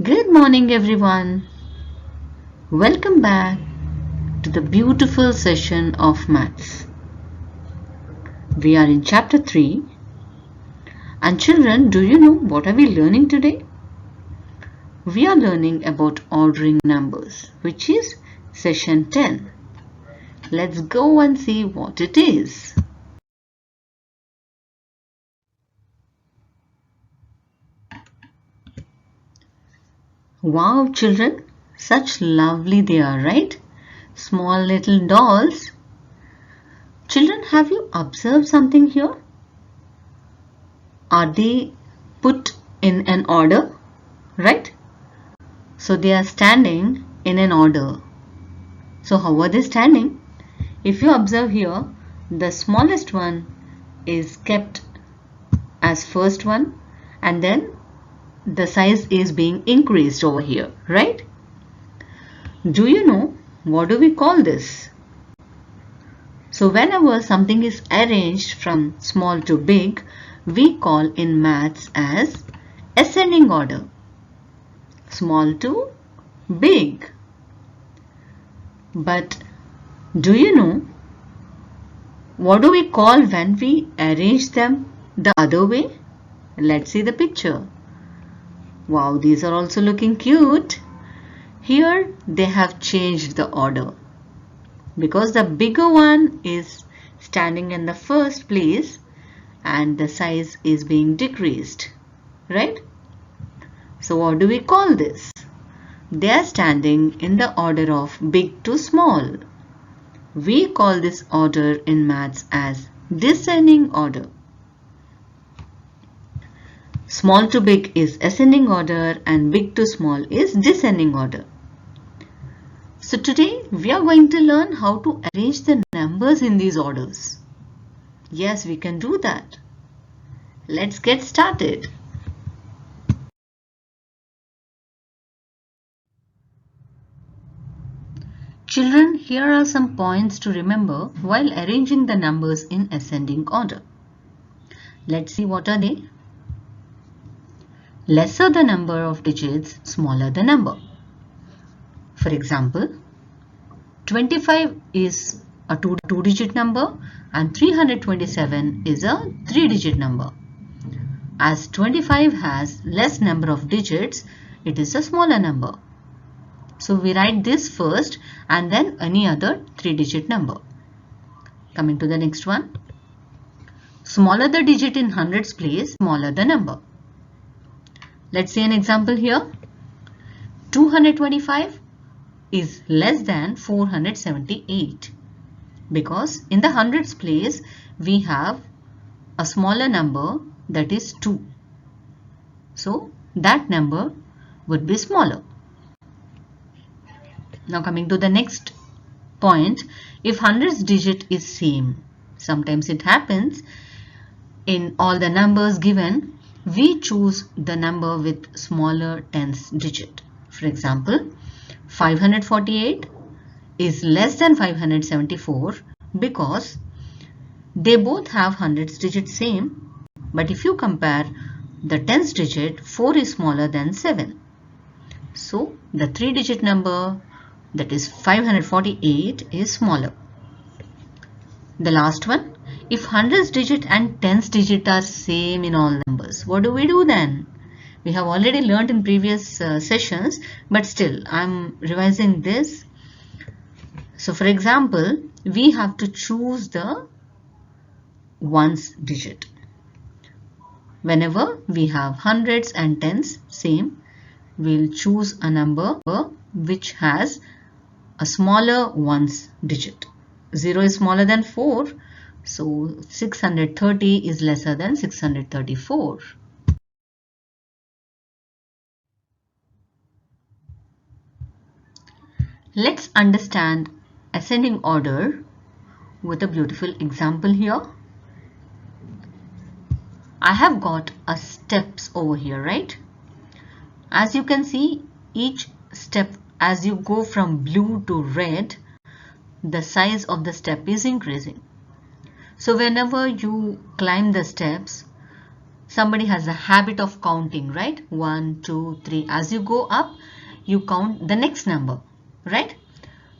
Good morning, everyone. Welcome back to the beautiful session of maths. We are in chapter 3. And children, do you know what are we learning today? We are learning about ordering numbers, which is session 10. Let's go and see what it is. Wow, children, such lovely they are, right? Small little dolls. Children, have you observed something here? Are they put in an order, right? So they are standing in an order. So how are they standing? If you observe here, the smallest one is kept as first one, and then the size is being increased over here, right? Do you know what do we call this? So whenever something is arranged from small to big, we call in maths as ascending order. Small to big. But do you know what do we call when we arrange them the other way? Let's see the picture. Wow, these are also looking cute. Here they have changed the order because the bigger one is standing in the first place and the size is being decreased, right? So what do we call this? They are standing in the order of big to small. We call this order in maths as descending order. Small to big is ascending order and big to small is descending order. So today we are going to learn how to arrange the numbers in these orders. Yes, we can do that. Let's get started. Children, here are some points to remember while arranging the numbers in ascending order. Let's see what are they. Lesser the number of digits, smaller the number. For example, 25 is a two-digit number and 327 is a three-digit number. As 25 has less number of digits, it is a smaller number. So we write this first and then any other three-digit number. Coming to the next one. Smaller the digit in hundreds place, smaller the number. Let's see an example here. 225 is less than 478 because in the hundreds place we have a smaller number, that is 2. So that number would be smaller. Now coming to the next point, if hundreds digit is same, sometimes it happens in all the numbers given, we choose the number with smaller tens digit. For example, 548 is less than 574 because they both have hundreds digit same, but if you compare the tens digit, 4 is smaller than 7. So the three-digit number, that is 548, is smaller. The last one, if hundreds digit and tens digit are same in all numbers, what do we do then? We have already learned in previous sessions, but still I'm revising this. So for example, we have to choose the ones digit. Whenever we have hundreds and tens same, we'll choose a number which has a smaller ones digit. 0 is smaller than 4, so 630 is lesser than 634. Let's understand ascending order with a beautiful example here. I have got a steps over here, right? As you can see, each step as you go from blue to red, the size of the step is increasing. So whenever you climb the steps, somebody has a habit of counting, right? 1, 2, 3. As you go up, you count the next number, right?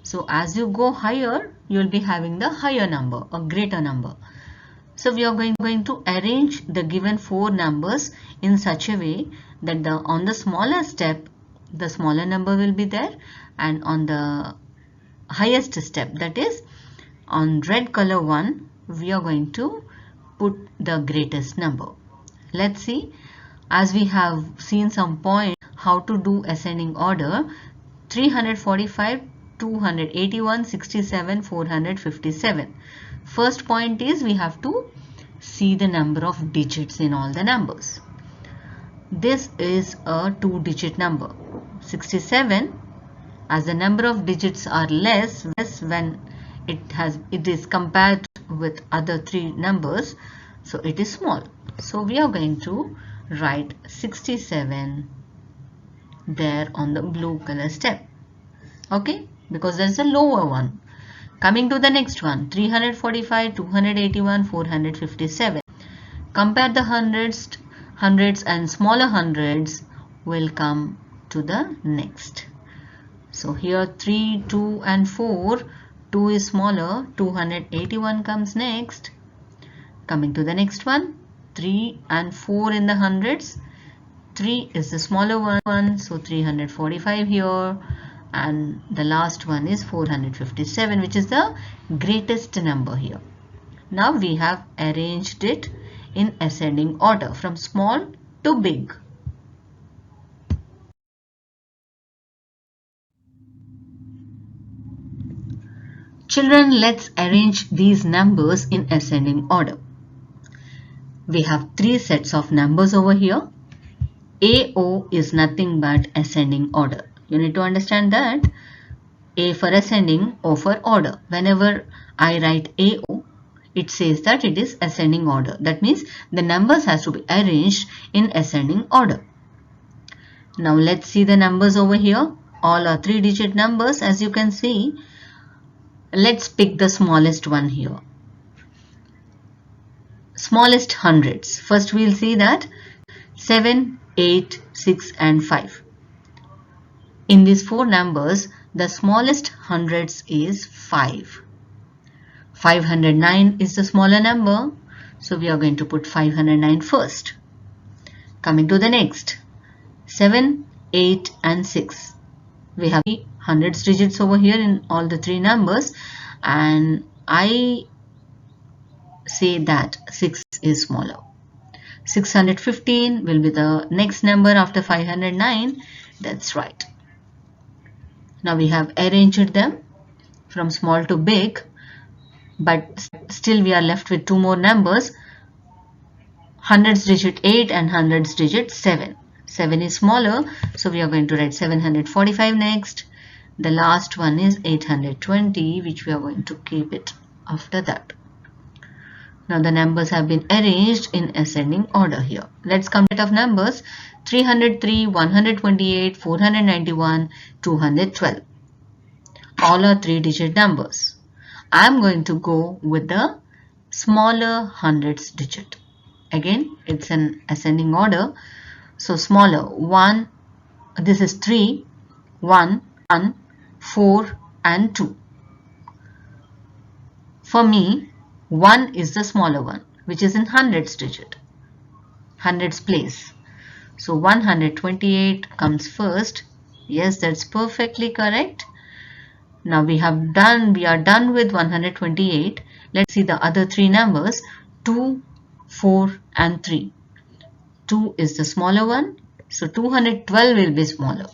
So as you go higher, you will be having the higher number, a greater number. So we are going to arrange the given 4 numbers in such a way that on the smaller step, the smaller number will be there, and on the highest step, that is on red color one, we are going to put the greatest number. Let's see, as we have seen some point how to do ascending order: 345, 281, 67, 457. First point is we have to see the number of digits in all the numbers. This is a 2-digit number. 67, as the number of digits are less when it is compared with other 3 numbers, so it is small. So we are going to write 67 there on the blue color step, okay, because there is a lower one. Coming to the next one, 345, 281, 457. Compare the hundreds and smaller hundreds will come to the next. So here 3, 2 and 4, 2 is smaller, 281 comes next. Coming to the next one, 3 and 4 in the hundreds, 3 is the smaller one, so 345 here, and the last one is 457, which is the greatest number here. Now we have arranged it in ascending order from small to big. Children, let's arrange these numbers in ascending order. We have 3 sets of numbers over here. AO is nothing but ascending order. You need to understand that. A for ascending, O for order. Whenever I write AO, it says that it is ascending order. That means the numbers has to be arranged in ascending order. Now let's see the numbers over here. All are 3-digit numbers, as you can see. Let's pick the smallest one here. Smallest hundreds. First we'll see that 7, 8, 6 and 5. In these 4 numbers, the smallest hundreds is 5. 509 is the smaller number, so we are going to put 509 first. Coming to the next, 7, 8 and 6. We have hundreds digits over here in all the 3 numbers, and I say that 6 is smaller. 615 will be the next number after 509. That's right. Now we have arranged them from small to big, but still we are left with 2 more numbers, hundreds digit 8 and hundreds digit 7. 7 is smaller, so we are going to write 745 next. The last one is 820, which we are going to keep it after that. Now the numbers have been arranged in ascending order here. Let's count of numbers: 303, 128, 491, 212. All are 3-digit numbers. I am going to go with the smaller hundreds digit. Again, it's an ascending order. So smaller, 1, this is 3, 1, 4 and 2. For me, 1 is the smaller one, which is in hundreds digit, hundreds place. So 128 comes first. Yes, that's perfectly correct. Now we are done with 128. Let's see the other 3 numbers, 2, 4 and 3. 2 is the smaller one, so 212 will be smaller.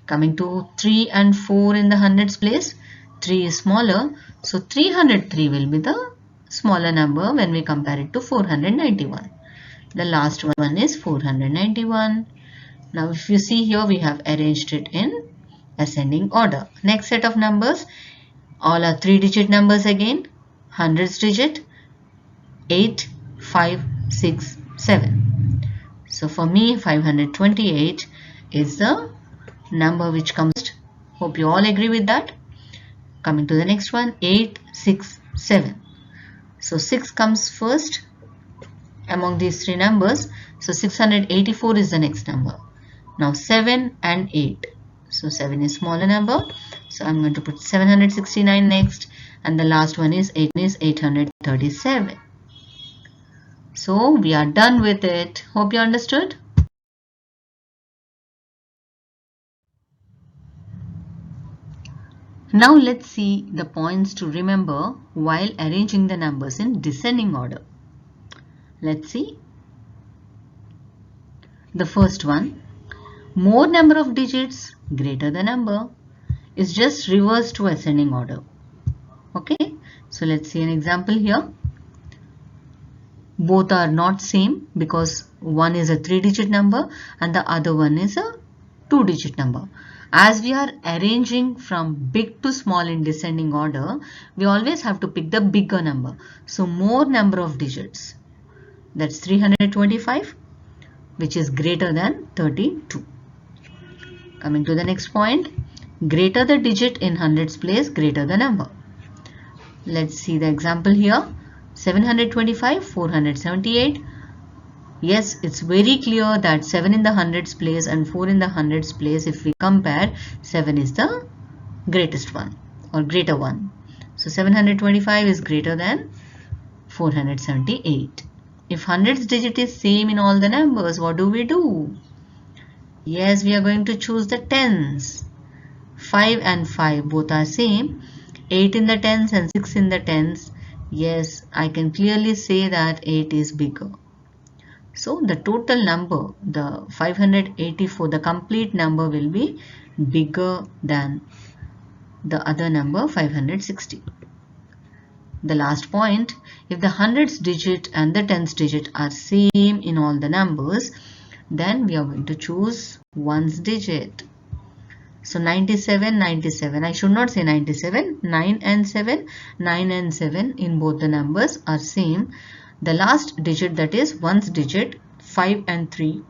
Coming to 3 and 4 in the hundreds place, 3 is smaller, so 303 will be the smaller number when we compare it to 491. The last one is 491. Now if you see here, we have arranged it in ascending order. Next set of numbers, all are 3-digit numbers again, hundreds digit, 8, 5, 6, 7. So for me, 528 is the number which comes first. Hope you all agree with that. Coming to the next one, 8, 6, 7. So 6 comes first. among these three numbers. So 684 is the next number. Now 7 and 8. So 7 is smaller number. So I'm going to put 769 next, and the last one is 837. So we are done with it. Hope you understood. Now let's see the points to remember while arranging the numbers in descending order. Let's see. The first one, more number of digits greater the number, is just reverse to ascending order. Okay, so let's see an example here. Both are not same because one is a 3-digit number and the other one is a 2-digit number. As we are arranging from big to small in descending order, we always have to pick the bigger number. So more number of digits, that's 325, which is greater than 32. Coming to the next point, greater the digit in hundreds place, greater the number. Let's see the example here. 725, 478. Yes, it's very clear that 7 in the hundreds place and 4 in the hundreds place, if we compare, 7 is the greatest one or greater one. So 725 is greater than 478. If hundreds digit is same in all the numbers, what do? Yes, we are going to choose the tens. 5 and 5 both are same. 8 in the tens and 6 in the tens. Yes, I can clearly say that 8 is bigger. So the total number, the 584, the complete number will be bigger than the other number 560. The last point, if the hundreds digit and the tens digit are same in all the numbers, then we are going to choose ones digit. So 97, 97. I should not say 97. 9 and 7. 9 and 7 in both the numbers are same. The last digit, that is ones digit, 5 and 3,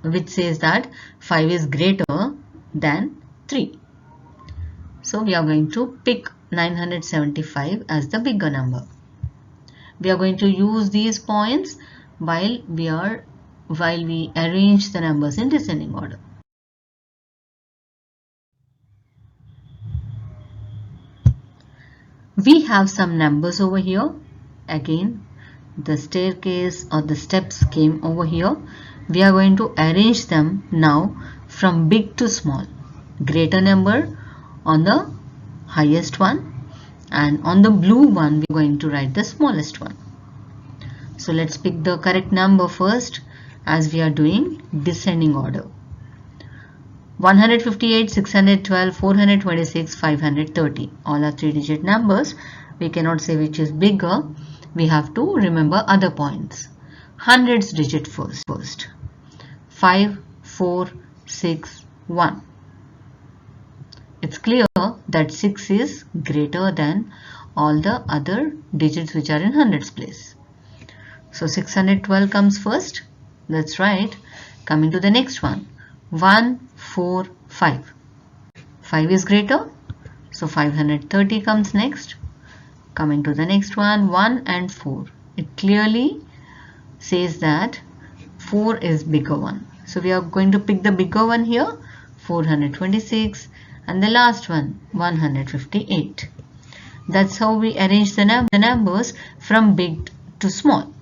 which says that 5 is greater than 3. So we are going to pick 975 as the bigger number. We are going to use these points while we arrange the numbers in descending order. We have some numbers over here. Again, the staircase or the steps came over here. We are going to arrange them now from big to small. Greater number on the highest one, and on the blue one we are going to write the smallest one. So let's pick the correct number first, as we are doing descending order. 158, 612, 426, 530. All are 3-digit numbers. We cannot say which is bigger. We have to remember other points. Hundreds digit first. 5, 4, 6, 1. It's clear that 6 is greater than all the other digits which are in hundreds place. So 612 comes first. That's right. Coming to the next one. 1, 4, 5. 5 is greater. So 530 comes next. Coming to the next one, 1 and 4. It clearly says that 4 is bigger one. So we are going to pick the bigger one here, 426, and the last one, 158. That's how we arrange the numbers from big to small.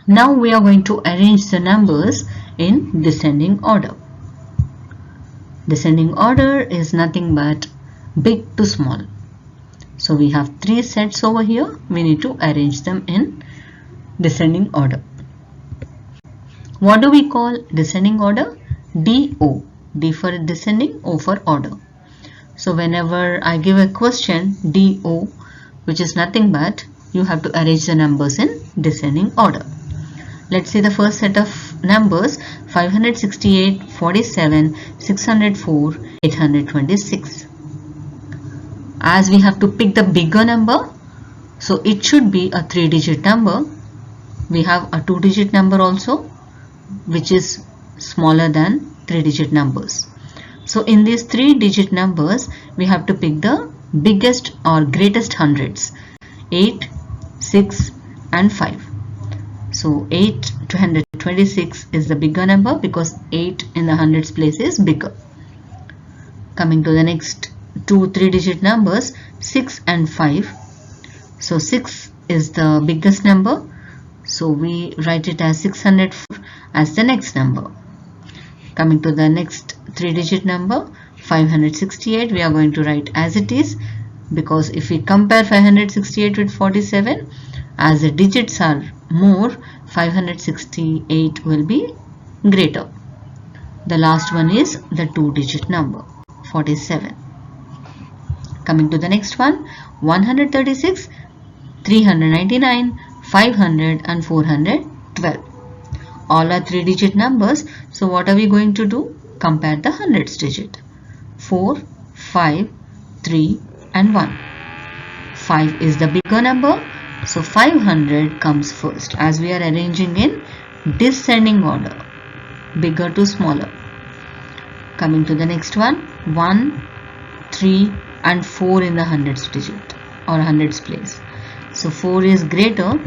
Now we are going to arrange the numbers in descending order. Descending order is nothing but big to small. So we have 3 sets over here. We need to arrange them in descending order. What do we call descending order? DO. D for descending, O for order. So whenever I give a question, DO, which is nothing but you have to arrange the numbers in descending order. Let's see the first set of numbers, 568, 47, 604, 826. As we have to pick the bigger number, so it should be a 3-digit number. We have a 2-digit number also, which is smaller than 3-digit numbers. So in these 3-digit numbers, we have to pick the biggest or greatest hundreds, 8, 6 and 5. So 8 to 126 is the bigger number because 8 in the hundreds place is bigger. Coming to the next 2 3-digit numbers, 6 and 5. So 6 is the biggest number, so we write it as 604 as the next number. Coming to the next 3-digit number, 568, we are going to write as it is, because if we compare 568 with 47, as the digits are more, 568 will be greater. The last one is the 2-digit number, 47. Coming to the next one, 136, 399, 500 and 412. All are 3-digit numbers. So what are we going to do? Compare the hundreds digit. 4, 5, 3 and 1. 5 is the bigger number. So 500 comes first as we are arranging in descending order, bigger to smaller. Coming to the next one, 1, 3 and 4 in the hundreds digit or hundreds place. So 4 is greater.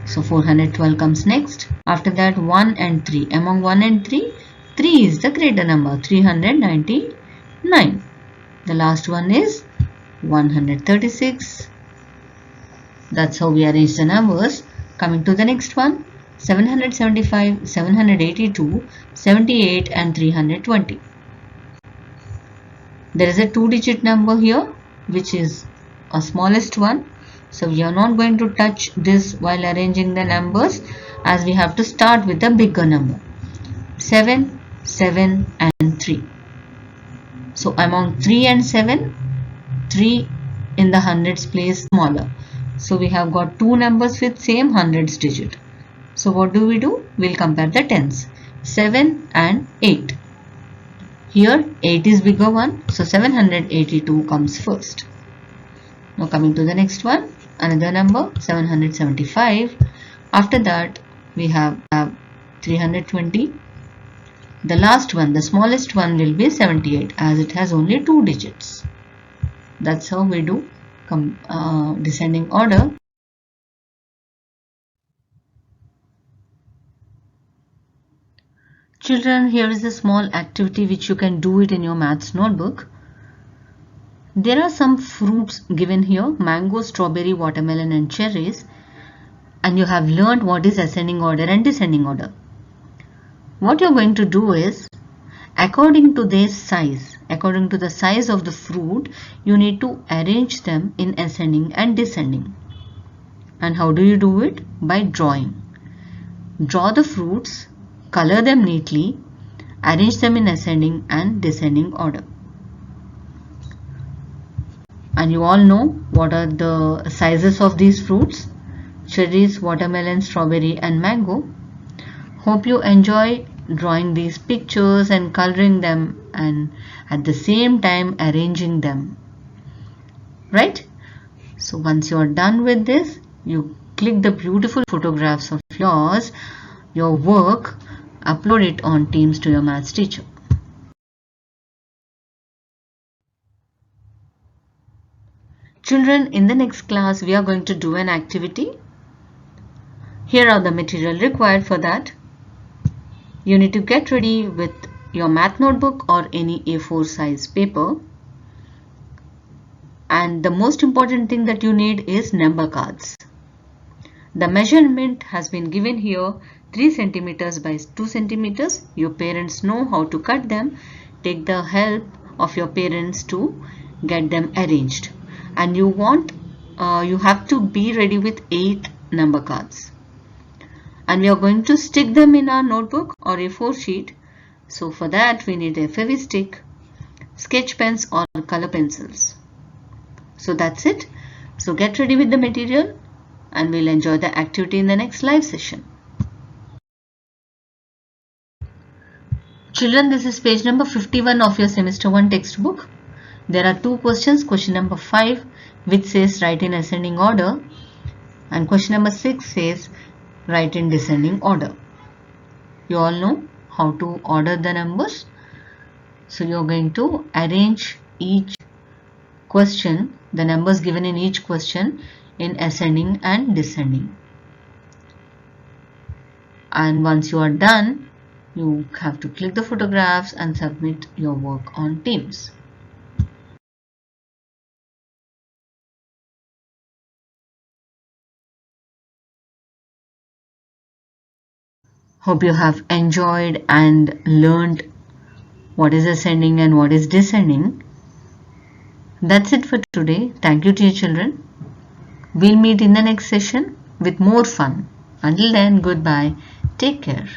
So 412 comes next. After that 1 and 3. Among 1 and 3, 3 is the greater number, 399. The last one is 136. That's how we arrange the numbers. Coming to the next one, 775, 782, 78 and 320. There is a 2-digit number here which is a smallest one. So we are not going to touch this while arranging the numbers, as we have to start with the bigger number. 7, 7 and 3. So among 3 and 7, 3 in the hundreds place smaller. So we have got two numbers with same hundreds digit. So what do? We'll compare the tens. 7 and 8. Here 8 is bigger one. So 782 comes first. Now coming to the next one, another number 775. After that we have 320. The last one, the smallest one, will be 78 as it has only 2 digits. That's how we do descending order. Children, here is a small activity which you can do it in your maths notebook. There are some fruits given here, mango, strawberry, watermelon and cherries, and you have learned what is ascending order and descending order. What you are going to do is, according to their size, according to the size of the fruit, you need to arrange them in ascending and descending. And how do you do it? By drawing. Draw the fruits, color them neatly, arrange them in ascending and descending order. And you all know what are the sizes of these fruits: cherries, watermelon, strawberry and mango. Hope you enjoy drawing these pictures and coloring them and at the same time arranging them. Right? So once you are done with this, you click the beautiful photographs of yours, your work, upload it on Teams to your maths teacher. Children, in the next class we are going to do an activity. Here are the material required for that. You need to get ready with your math notebook or any A4 size paper. And the most important thing that you need is number cards. The measurement has been given here, 3 centimeters by 2 centimeters. Your parents know how to cut them. Take the help of your parents to get them arranged. And you have to be ready with 8 number cards. And we are going to stick them in our notebook or A4 sheet. So for that we need a Fevistick, sketch pens or color pencils. So that's it. So get ready with the material and we'll enjoy the activity in the next live session. Children, this is page number 51 of your semester 1 textbook. There are 2 questions. Question number 5, which says write in ascending order, and question number 6 says write in descending order. You all know how to order the numbers. So you're going to arrange each question, the numbers given in each question, in ascending and descending. And once you are done, you have to click the photographs and submit your work on Teams. Hope you have enjoyed and learned what is ascending and what is descending. That's it for today. Thank you, dear children. We'll meet in the next session with more fun. Until then, goodbye. Take care.